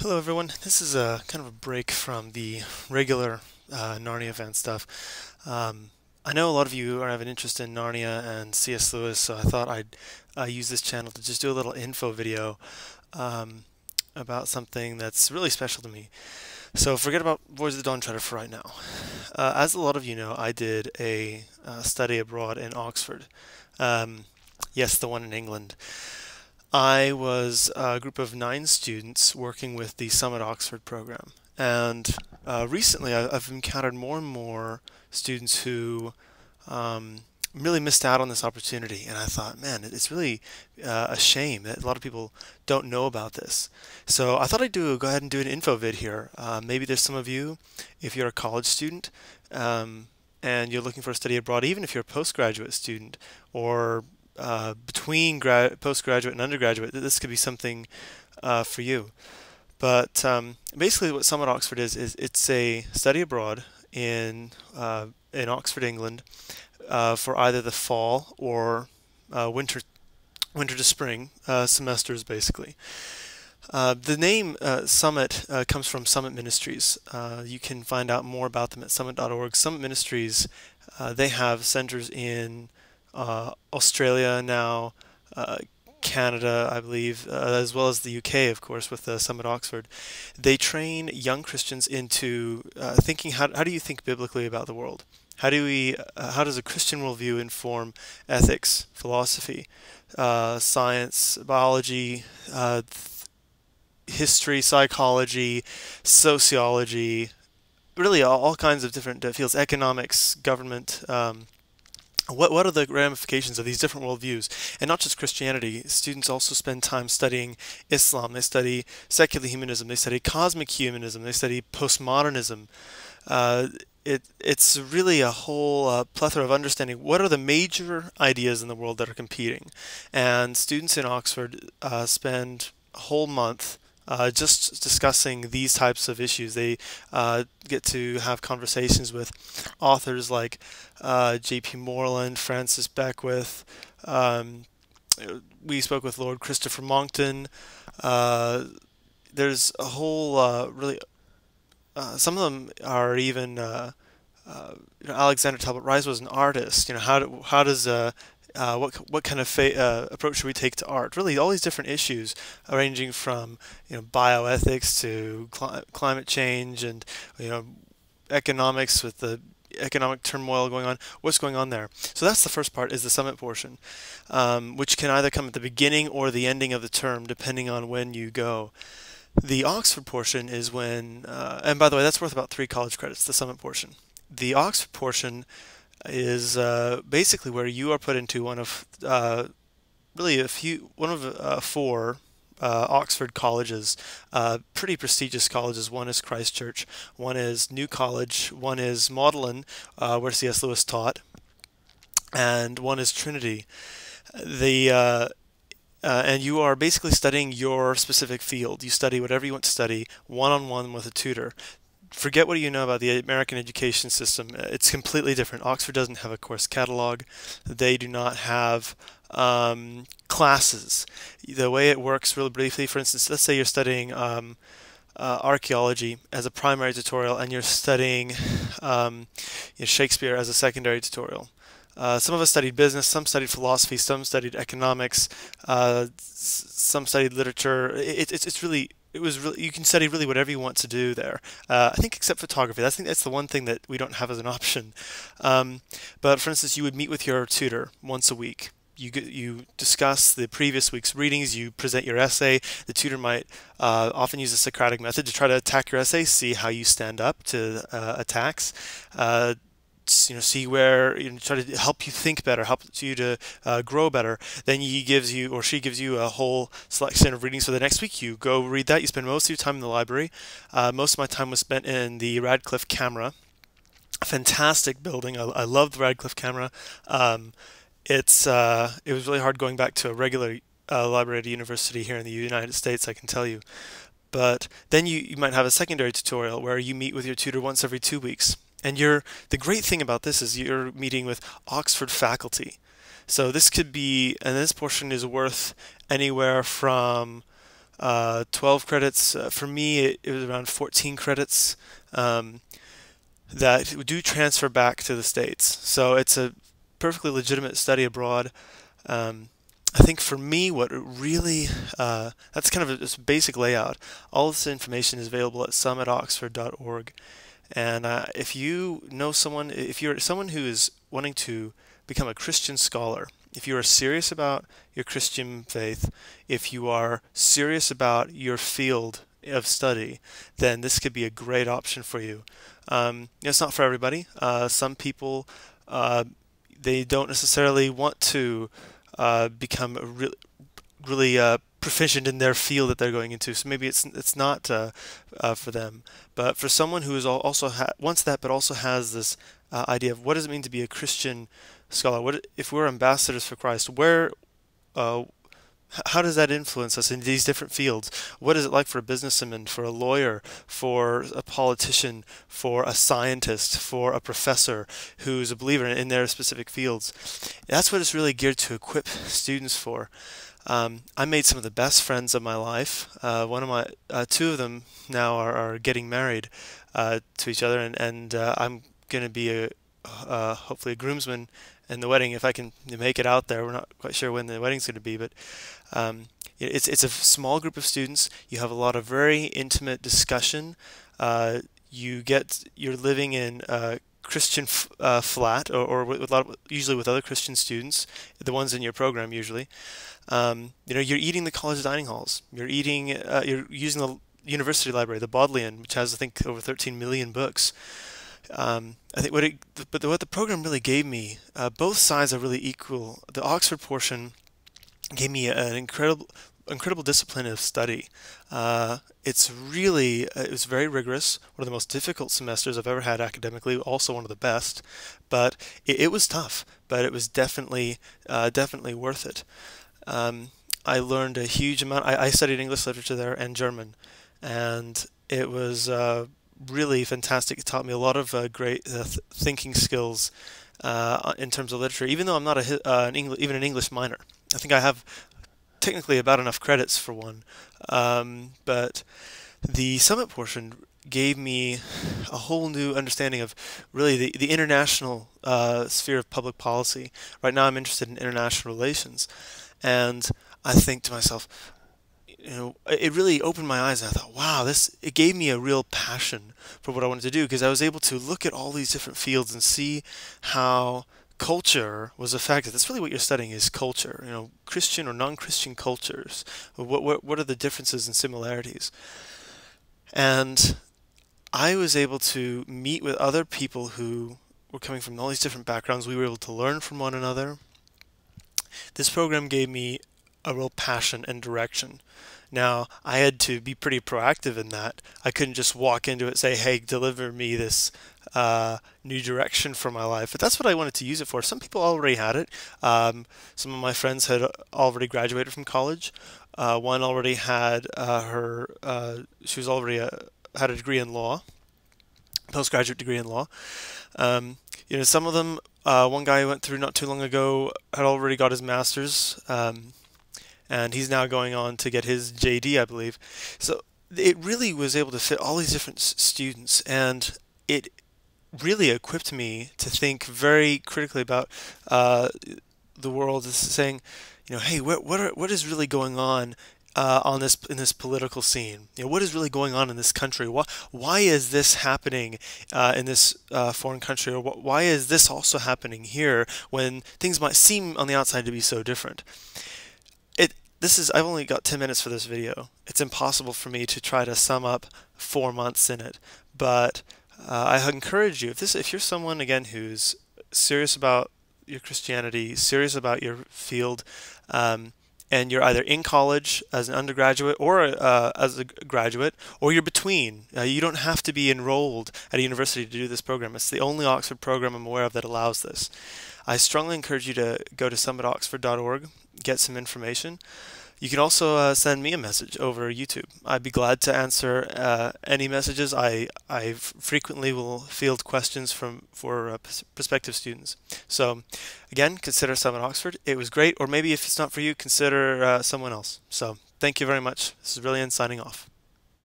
Hello everyone. This is a kind of a break from the regular Narnia event stuff. I know a lot of you have an interest in Narnia and C.S. Lewis, so I thought I'd use this channel to just do a little info video um, about something that's really special to me. So forget about Voyage of the Dawn Treader for right now. As a lot of you know, I did a study abroad in Oxford. Um, yes, the one in England. I was a group of 9 students working with the Summit Oxford program. And recently I've encountered more and more students who um, really missed out on this opportunity. And I thought, man, it's really a shame that a lot of people don't know about this. So I thought go ahead and do an info vid here. Maybe there's some of you, if you're a college student, and you're looking for a study abroad, even if you're a postgraduate student or between postgraduate and undergraduate, this could be something for you. But basically, what Summit Oxford is it's a study abroad in Oxford, England, for either the fall or winter to spring semesters, basically. The name Summit comes from Summit Ministries. You can find out more about them at summit.org. Summit Ministries, they have centers in Australia now, Canada, I believe, as well as the UK, of course, with Summit Oxford. They train young Christians into thinking, how do you think biblically about the world? How does a Christian worldview inform ethics, philosophy, science, biology, history, psychology, sociology, really all kinds of different fields, economics, government. What are the ramifications of these different worldviews? And not just Christianity. Students also spend time studying Islam. They study secular humanism. They study cosmic humanism. They study postmodernism. Uh, it's really a whole plethora of understanding what are the major ideas in the world that are competing. And students in Oxford spend a whole month just discussing these types of issues. They get to have conversations with authors like J.P. Moreland, Francis Beckwith. Um, we spoke with Lord Christopher Monckton. Uh, there's a whole really some of them are even Alexander Talbot Rice was an artist. How does what kind of approach should we take to art? Really, all these different issues, ranging from bioethics to climate change and economics with the economic turmoil going on. What's going on there? So that's the first part, is the summit portion, which can either come at the beginning or the ending of the term, depending on when you go. The Oxford portion is when, and by the way, that's worth about 3 college credits, the summit portion. The Oxford portion is basically where you are put into one of one of 4 Oxford colleges, pretty prestigious colleges. One is Christ Church, one is New College, one is Magdalen, where C.S. Lewis taught, and one is Trinity. And you are basically studying your specific field. You study whatever you want to study, one-on-one with a tutor. Forget what you know about the American education system. It's completely different. Oxford doesn't have a course catalog. They do not have classes. The way it works, really briefly, for instance, let's say you're studying archaeology as a primary tutorial, and you're studying Shakespeare as a secondary tutorial. Some of us studied business, some studied philosophy, some studied economics, some studied literature. It was really, you can study really whatever you want to do there. I think except photography. I think that's the one thing that we don't have as an option. But for instance, you would meet with your tutor once a week. You discuss the previous week's readings. You present your essay. The tutor might often use a Socratic method to try to attack your essay, see how you stand up to attacks. See where, try to help you think better, help you to grow better. Then he gives you, or she gives you, a whole selection of readings for the next week. You go read that. You spend most of your time in the library. Most of my time was spent in the Radcliffe Camera. A fantastic building. I love the Radcliffe Camera. It was really hard going back to a regular library at a university here in the United States, I can tell you. But then you might have a secondary tutorial where you meet with your tutor once every 2 weeks. And the great thing about this is you're meeting with Oxford faculty. So this could be, and this portion is worth anywhere from 12 credits. For me, it was around 14 credits um, that do transfer back to the States. So it's a perfectly legitimate study abroad. Um, I think for me, what it really, that's kind of a just basic layout. All this information is available at summitoxford.org. And if you know someone, if you're someone who is wanting to become a Christian scholar, if you are serious about your Christian faith, if you are serious about your field of study, then this could be a great option for you. It's not for everybody. Some people, uh, they don't necessarily want to become really proficient in their field that they're going into. So maybe it's not for them. But for someone who is also wants that, but also has this idea of what does it mean to be a Christian scholar? What if we're ambassadors for Christ? Uh, how does that influence us in these different fields? What is it like for a businessman, for a lawyer, for a politician, for a scientist, for a professor who's a believer in their specific fields? That's what it's really geared to equip students for. I made some of the best friends of my life. Two of them now are getting married to each other, and I'm going to be hopefully a groomsman in the wedding if I can make it out there. We're not quite sure when the wedding's going to be, but um, it's a small group of students. You have a lot of very intimate discussion. You're living in a Christian flat, or with usually with other Christian students, the ones in your program usually. You're eating the college dining halls. You're using the university library, the Bodleian, which has I think over 13 million books. I think what the program really gave me, both sides are really equal. The Oxford portion gave me an incredible discipline of study. It was very rigorous, one of the most difficult semesters I've ever had academically, also one of the best, but it was tough, but it was definitely worth it. I learned a huge amount. I studied English literature there and German, and it was really fantastic. It taught me a lot of great thinking skills in terms of literature, even though I'm not even an English minor. I think I have technically about enough credits for one. But the summit portion gave me a whole new understanding of really the international sphere of public policy. Right now I'm interested in international relations. And I think to myself, it really opened my eyes and I thought, wow, it gave me a real passion for what I wanted to do because I was able to look at all these different fields and see how culture was affected. That's really what you're studying is culture, Christian or non-Christian cultures. What are the differences and similarities? And I was able to meet with other people who were coming from all these different backgrounds. We were able to learn from one another. This program gave me a real passion and direction. Now, I had to be pretty proactive in that. I couldn't just walk into it and say, hey, deliver me this new direction for my life. But that's what I wanted to use it for. Some people already had it. Some of my friends had already graduated from college. One already had she was already had a degree in law, postgraduate degree in law. Some of them, one guy I went through not too long ago had already got his master's, and he's now going on to get his JD, I believe. So it really was able to fit all these different students, and it really equipped me to think very critically about the world, as saying, hey, what is really going on in this political scene? What is really going on in this country? Why is this happening in this foreign country, or why is this also happening here when things might seem on the outside to be so different? I've only got 10 minutes for this video. It's impossible for me to try to sum up 4 months in it, but I encourage you, if you're someone again who's serious about your Christianity, serious about your field, and you're either in college as an undergraduate or as a graduate, or you're between. You don't have to be enrolled at a university to do this program. It's the only Oxford program I'm aware of that allows this. I strongly encourage you to go to summitoxford.org, get some information. You can also send me a message over YouTube. I'd be glad to answer any messages. I frequently will field questions for prospective students. So again, consider Summit Oxford. It was great, or maybe if it's not for you, consider someone else. So Thank you very much. This is Brilliant signing off.